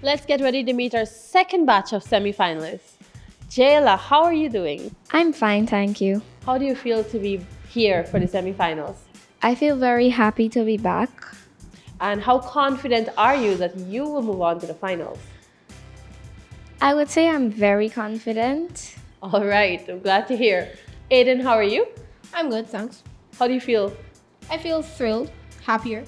Let's get ready to meet our second batch of semi-finalists. Jayla, how are you doing? I'm fine, thank you. How do you feel to be here for the semi-finals? I feel very happy to be back. And how confident are you that you will move on to the finals? I would say I'm very confident. All right, I'm glad to hear. Aiden, how are you? I'm good, thanks. How do you feel? I feel thrilled, happier.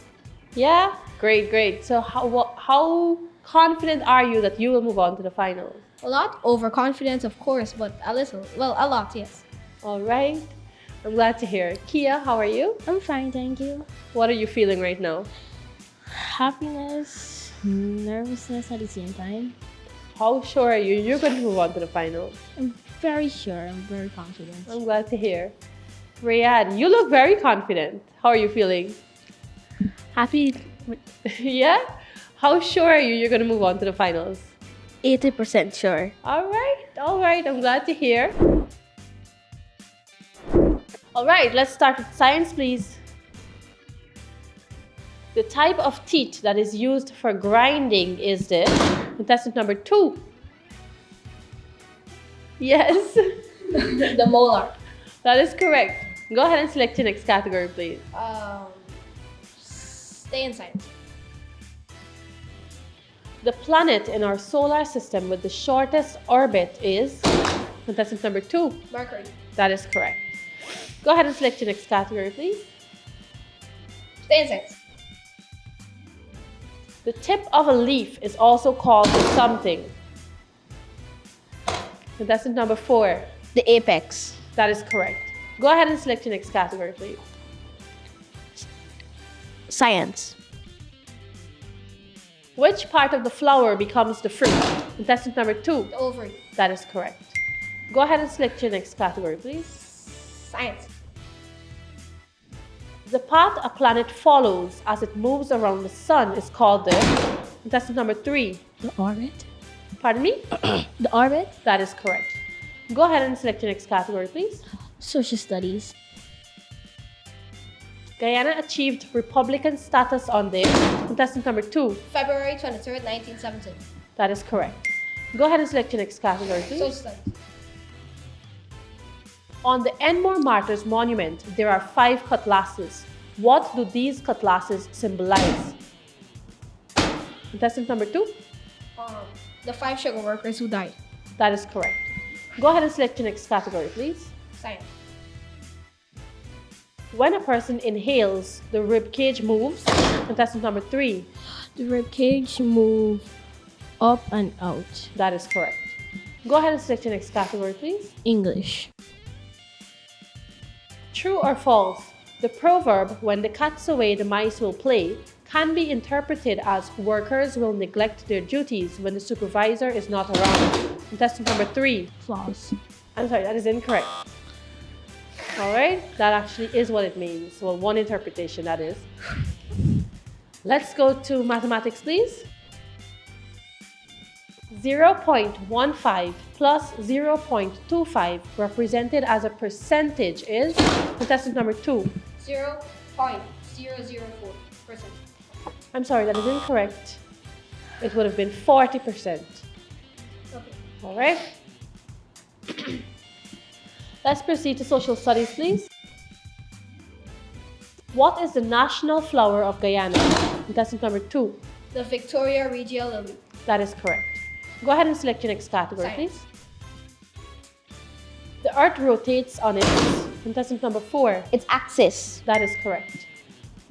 Yeah? Great. So how confident are you that you will move on to the finals? A lot, overconfidence, of course, but a little. Well, a lot, yes. All right. I'm glad to hear. Kia, how are you? I'm fine, thank you. What are you feeling right now? Happiness, nervousness at the same time. How sure are you you're going to move on to the finals? I'm very sure, I'm very confident. I'm glad to hear. Rayad, you look very confident. How are you feeling? Happy Yeah? How sure are you you're going to move on to the finals? 80% sure. All right. I'm glad to hear. All right, let's start with science, please. The type of teeth that is used for grinding is the contestant number 2. Yes, The molar. that is correct. Go ahead and select your next category, please. Stay in science. The planet in our solar system with the shortest orbit is contestant number 2. Mercury. That is correct. Go ahead and select your next category, please. Stay in science. The tip of a leaf is also called something. Contestant number 4. The apex. That is correct. Go ahead and select your next category, please. Science. Which part of the flower becomes the fruit? Contestant number 2. The ovary. That is correct. Go ahead and select your next category, please. Science. The path a planet follows as it moves around the sun is called the contestant number 3. The orbit. Pardon me? The orbit. That is correct. Go ahead and select your next category, please. Social studies. Guyana achieved Republican status on the contestant number 2. February 23rd, 1917. That is correct. Go ahead and select your next category, please. Social studies. On the Enmore Martyrs Monument, there are 5 cutlasses. What do these cutlasses symbolize? Contestant number 2. The 5 sugar workers who died. That is correct. Go ahead and select your next category, please. Science. When a person inhales, the rib cage moves. Contestant number 3. The rib cage move up and out. That is correct. Go ahead and select your next category, please. English. True or false? The proverb, when the cat's away, the mice will play, can be interpreted as workers will neglect their duties when the supervisor is not around. Contestant number 3. False. I'm sorry, that is incorrect. All right, that actually is what it means. Well, one interpretation, that is. Let's go to mathematics, please. 0.15 plus 0.25 represented as a percentage is contestant number 2. 0.004%. I'm sorry, that is incorrect. It would have been 40%. Okay. All right. Let's proceed to social studies, please. What is the national flower of Guyana? Contestant number 2. The Victoria Regia lily. That is correct. Go ahead and select your next category, Science. please. The Earth rotates on its contestant number 4. Its axis. That is correct.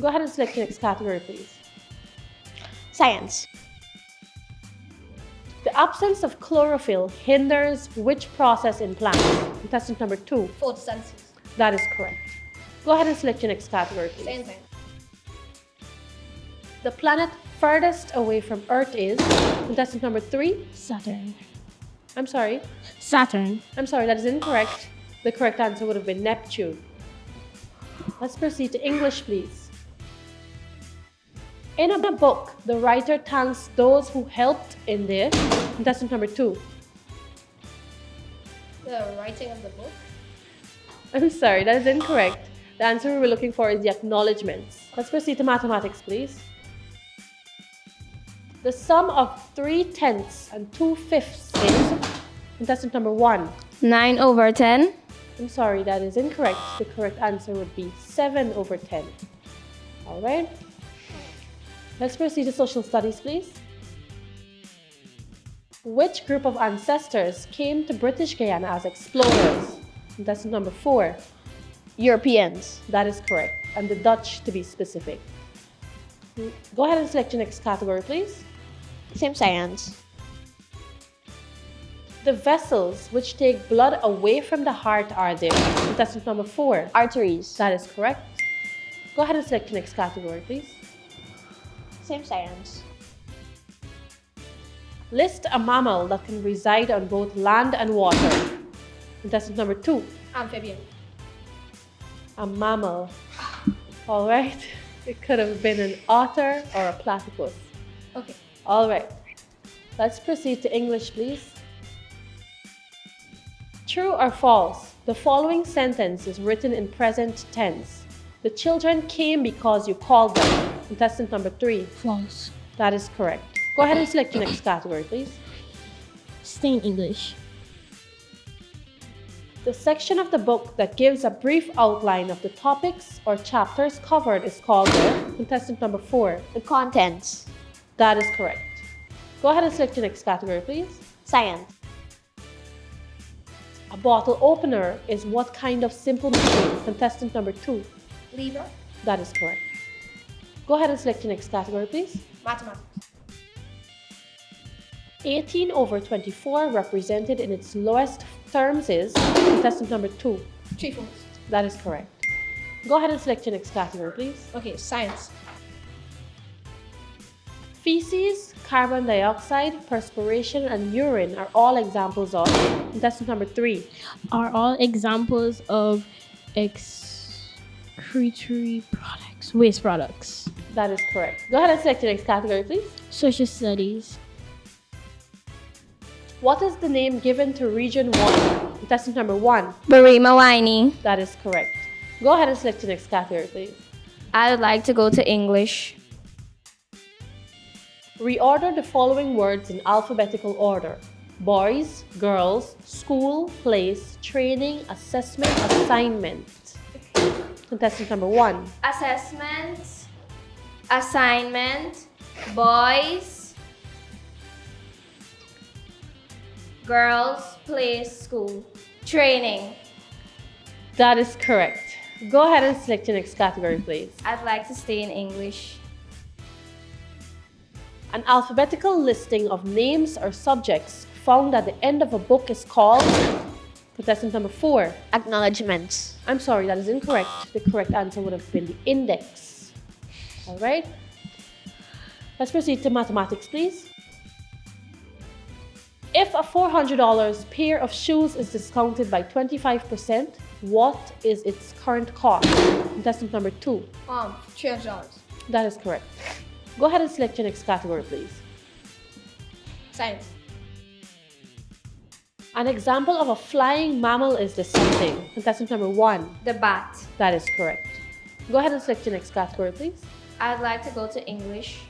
Go ahead and select your next category, please. Science. The absence of chlorophyll hinders which process in plants? Contestant number 2. Photosynthesis. That is correct. Go ahead and select your next category, please. Stay in science. The planet furthest away from Earth is contestant number 3. Saturn. I'm sorry. Saturn. I'm sorry, that is incorrect. The correct answer would have been Neptune. Let's proceed to English, please. In a book, the writer thanks those who helped in the contestant number 2. The writing of the book. I'm sorry, that is incorrect. The answer we were looking for is the acknowledgements. Let's proceed to mathematics, please. The sum of 3/10 and 2/5 is contestant number 1. 9/10. I'm sorry, that is incorrect. The correct answer would be 7/10. All right. Let's proceed to social studies, please. Which group of ancestors came to British Guyana as explorers? Contestant number 4. Europeans. That is correct. And the Dutch, to be specific. Go ahead and select your next category, please. Same science. The vessels which take blood away from the heart are there. Contestant number 4. Arteries. That is correct. Go ahead and select your next category, please. Same science. List a mammal that can reside on both land and water. Contestant number 2. Amphibian. A mammal. All right. It could have been an otter or a platypus. Okay. All right. Let's proceed to English, please. True or false? The following sentence is written in present tense. The children came because you called them. Contestant number 3. False. That is correct. Go ahead and select your next category, please. Stay in English. The section of the book that gives a brief outline of the topics or chapters covered is called the contestant number 4. The contents. That is correct. Go ahead and select your next category, please. Science. A bottle opener is what kind of simple machine? Contestant number 2. Lever. That is correct. Go ahead and select your next category, please. Mathematics. 18/24 represented in its lowest terms is contestant number 2. 3/4. That is correct. Go ahead and select your next category, please. Okay, science. Feces, carbon dioxide, perspiration, and urine are all examples of contestant number 3. Are all examples of excretory products, waste products. That is correct. Go ahead and select your next category, please. Social studies. What is the name given to region 1? Contestant number 1. Barima Winey. That is correct. Go ahead and select your next category, please. I would like to go to English. Reorder the following words in alphabetical order. Boys, girls, school, place, training, assessment, assignment. Contestant number 1. Assessment, assignment, boys, girls, place, school, training. That is correct. Go ahead and select your next category, please. I'd like to stay in English. An alphabetical listing of names or subjects found at the end of a book is called contestant number 4. Acknowledgements. I'm sorry, that is incorrect. The correct answer would have been the index. All right. Let's proceed to mathematics, please. If a $400 pair of shoes is discounted by 25%, what is its current cost? Contestant number 2. $300. That is correct. Go ahead and select your next category, please. Science. An example of a flying mammal is this something. Contestant number 1. The bat. That is correct. Go ahead and select your next category, please. I'd like to go to English.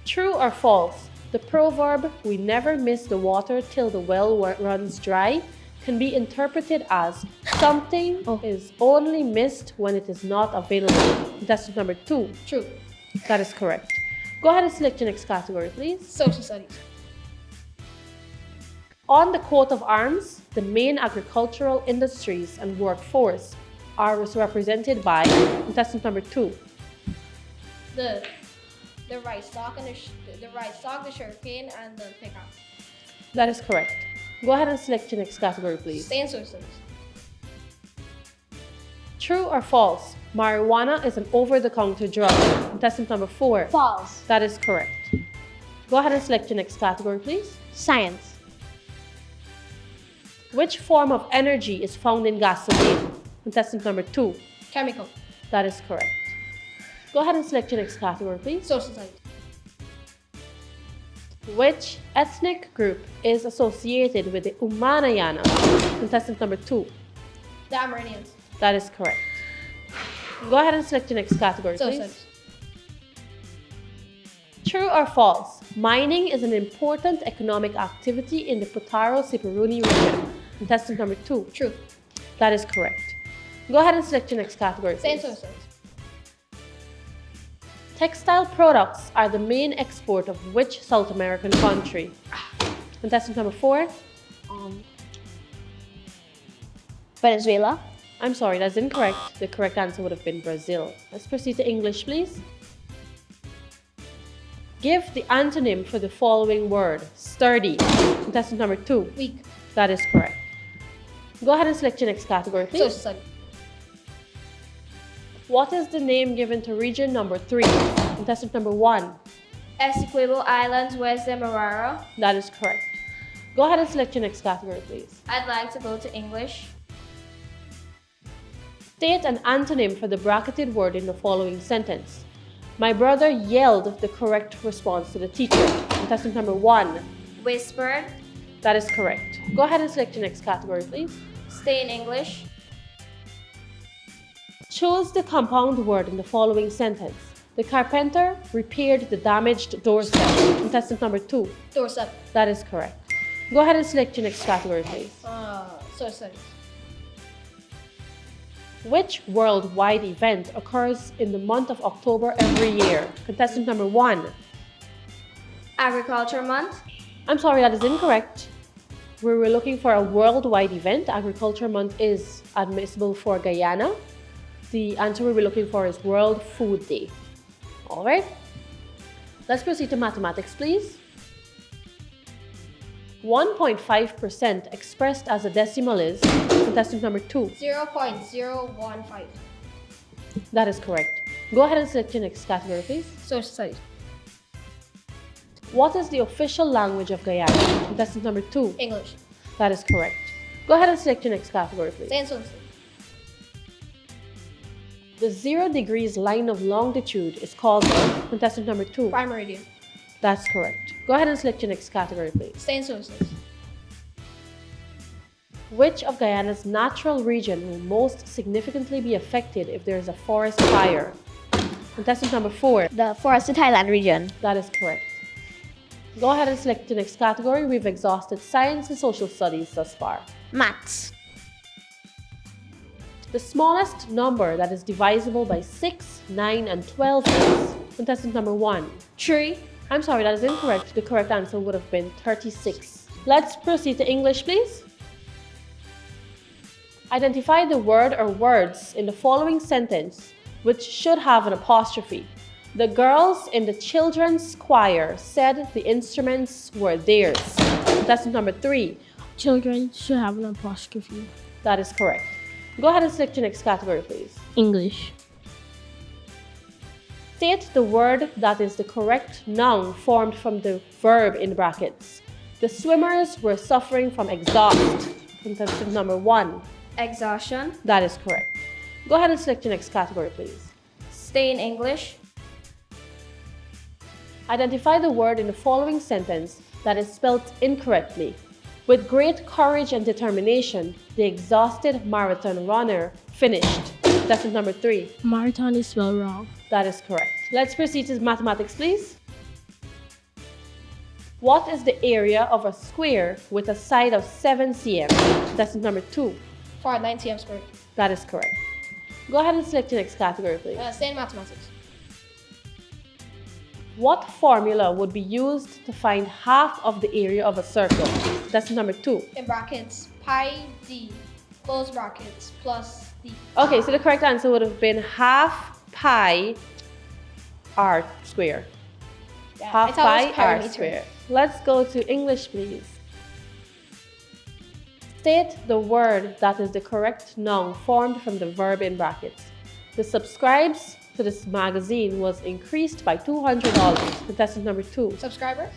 True or false? The proverb, we never miss the water till the well runs dry, can be interpreted as something is only missed when it is not available. Contestant number 2. True. That is correct. Go ahead and select your next category, please. Social studies. On the coat of arms, the main agricultural industries and workforce are represented by contestant number 2. The rice stalk and the rice stalk, the sugarcane, and the pickaxe. That is correct. Go ahead and select your next category, please. Stay in social studies. True or false? Marijuana is an over-the-counter drug. Contestant number 4. False. That is correct. Go ahead and select your next category, please. Science. Which form of energy is found in gasoline? Contestant number 2. Chemical. That is correct. Go ahead and select your next category, please. Social studies. Which ethnic group is associated with the Umanayana? Contestant number 2. The Amerindians. That is correct. Go ahead and select your next category, Social please. studies. True or false? Mining is an important economic activity in the Putaro-Siparuni region. Contestant number 2. True. That is correct. Go ahead and select your next category, Same please. sources. Textile products are the main export of which South American country? Contestant number 4. Venezuela. I'm sorry, that's incorrect. The correct answer would have been Brazil. Let's proceed to English, please. Give the antonym for the following word. Sturdy. Contestant number 2. Weak. That is correct. Go ahead and select your next category, please. Social study. What is the name given to region number 3? Contestant number 1. Essequibo Islands, West Demerara. That is correct. Go ahead and select your next category, please. I'd like to go to English. State an antonym for the bracketed word in the following sentence. My brother yelled the correct response to the teacher. Contestant number 1. Whispered. That is correct. Go ahead and select your next category, please. Stay in English. Choose the compound word in the following sentence. The carpenter repaired the damaged doorstep. Contestant number 2. Doorstep. That is correct. Go ahead and select your next category, please. Social studies. Which worldwide event occurs in the month of October every year? Contestant number 1. Agriculture Month. I'm sorry, that is incorrect. We were looking for a worldwide event. Agriculture Month is admissible for Guyana. The answer we were looking for is World Food Day. All right. Let's proceed to mathematics, please. 1.5% expressed as a decimal is contestant number 2. 0.015. That is correct. Go ahead and select your next category, please. Social studies. What is the official language of Guyana? Contestant number 2. English. That is correct. Go ahead and select your next category, please. Same sources. The 0 degrees line of longitude is called contestant number 2. Prime meridian. That's correct. Go ahead and select your next category, please. Same sources. Which of Guyana's natural region will most significantly be affected if there is a forest fire? Contestant number 4. The forested highland region. That is correct. Go ahead and select the next category. We've exhausted science and social studies thus far. Maths. The smallest number that is divisible by 6, 9, and 12 is contestant number 1. 3. I'm sorry, that is incorrect. The correct answer would have been 36. Let's proceed to English, please. Identify the word or words in the following sentence which should have an apostrophe. The girls in the children's choir said the instruments were theirs. Contestant number 3. Children should have an apostrophe. That is correct. Go ahead and select your next category, please. English. State the word that is the correct noun formed from the verb in brackets. The swimmers were suffering from exhaust. Contestant number 1. Exhaustion. That is correct. Go ahead and select your next category, please. Stay in English. Identify the word in the following sentence that is spelt incorrectly. With great courage and determination, the exhausted marathon runner finished. Contestant number 3. Marathon is spelled wrong. That is correct. Let's proceed to mathematics, please. What is the area of a square with a side of 7 cm? Contestant number 2. 4.9 cm squared. That is correct. Go ahead and select your next category, please. Stay in mathematics. What formula would be used to find half of the area of a circle? That's number 2. In brackets, pi d, close brackets, plus d. Okay, so the correct answer would have been half pi r square. Yeah, I Half thought it pi was r perimeter. square. Let's go to English, please. State the word that is the correct noun formed from the verb in brackets. The subscribes to this magazine was increased by $200. Contestant number 2. Subscribers?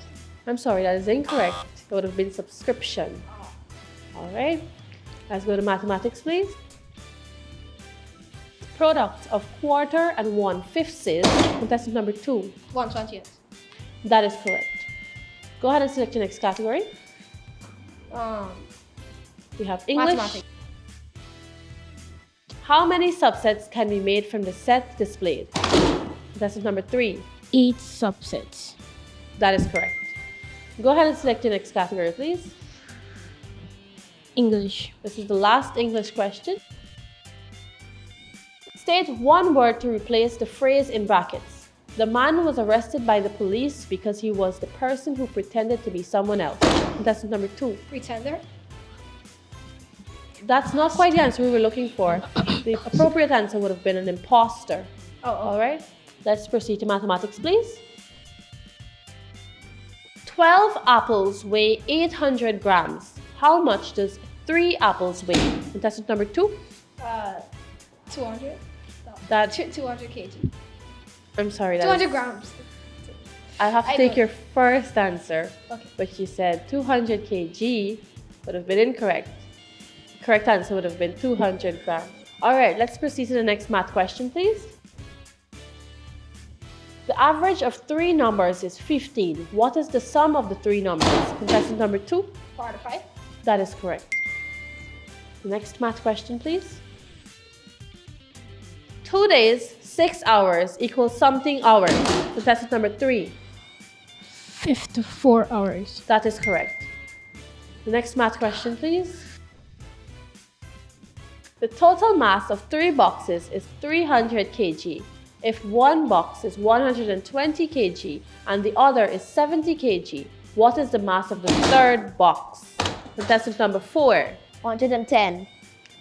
I'm sorry, that is incorrect. It would have been subscription. All right. Let's go to mathematics, please. Product of quarter and 1/5 is contestant number 2. 1/20th. That is correct. Go ahead and select your next category. We have English. Mathematics. How many subsets can be made from the set displayed? Contestant number 3. 8 subsets. That is correct. Go ahead and select your next category, please. English. This is the last English question. State one word to replace the phrase in brackets. The man was arrested by the police because he was the person who pretended to be someone else. Contestant number 2. Pretender. That's not quite the answer we were looking for. The appropriate answer would have been an imposter. All right, let's proceed to mathematics, please. 12 apples weigh 800 grams. How much does 3 apples weigh? Contestant number 2. 200. That 200 kg. I'm sorry. 200 grams. I'll have to I take know. your first answer, Okay. which you said 200 kg would have been incorrect. The correct answer would have been 200 grams. All right, let's proceed to the next math question, please. The average of 3 numbers is 15. What is the sum of the 3 numbers? Contestant number 2. 4 to 5. That is correct. The next math question, please. 2 days, 6 hours equals something hours. Contestant number 3. 54 hours. That is correct. The next math question, please. The total mass of 3 boxes is 300 kg. If one box is 120 kg and the other is 70 kg, what is the mass of the third box? Contestant number 4. 110.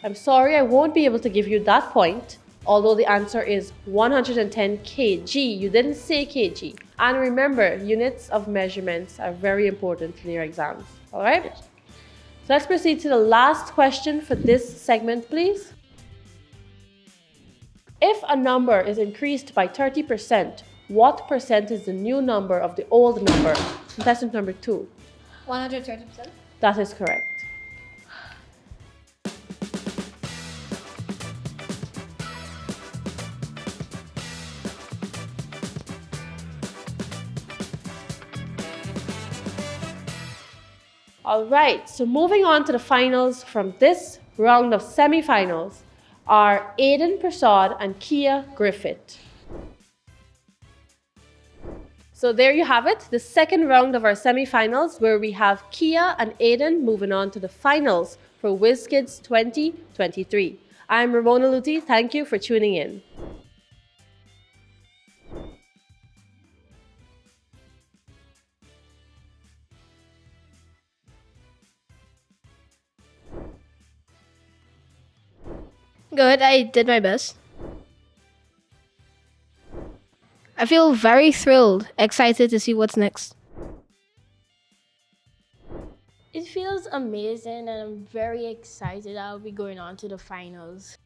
I'm sorry, I won't be able to give you that point, although the answer is 110 kg. You didn't say kg. And remember, units of measurements are very important in your exams. All right? So let's proceed to the last question for this segment, please. If a number is increased by 30%, what percent is the new number of the old number? Contestant number 2. 130%. That is correct. All right, so moving on to the finals from this round of semi-finals are Aiden Prasad and Kia Griffith. So there you have it, the second round of our semi-finals where we have Kia and Aiden moving on to the finals for Whiz Kids 2023. I'm Ramona Luti, thank you for tuning in. Good, I did my best. I feel very thrilled, excited to see what's next. It feels amazing and I'm very excited I'll be going on to the finals.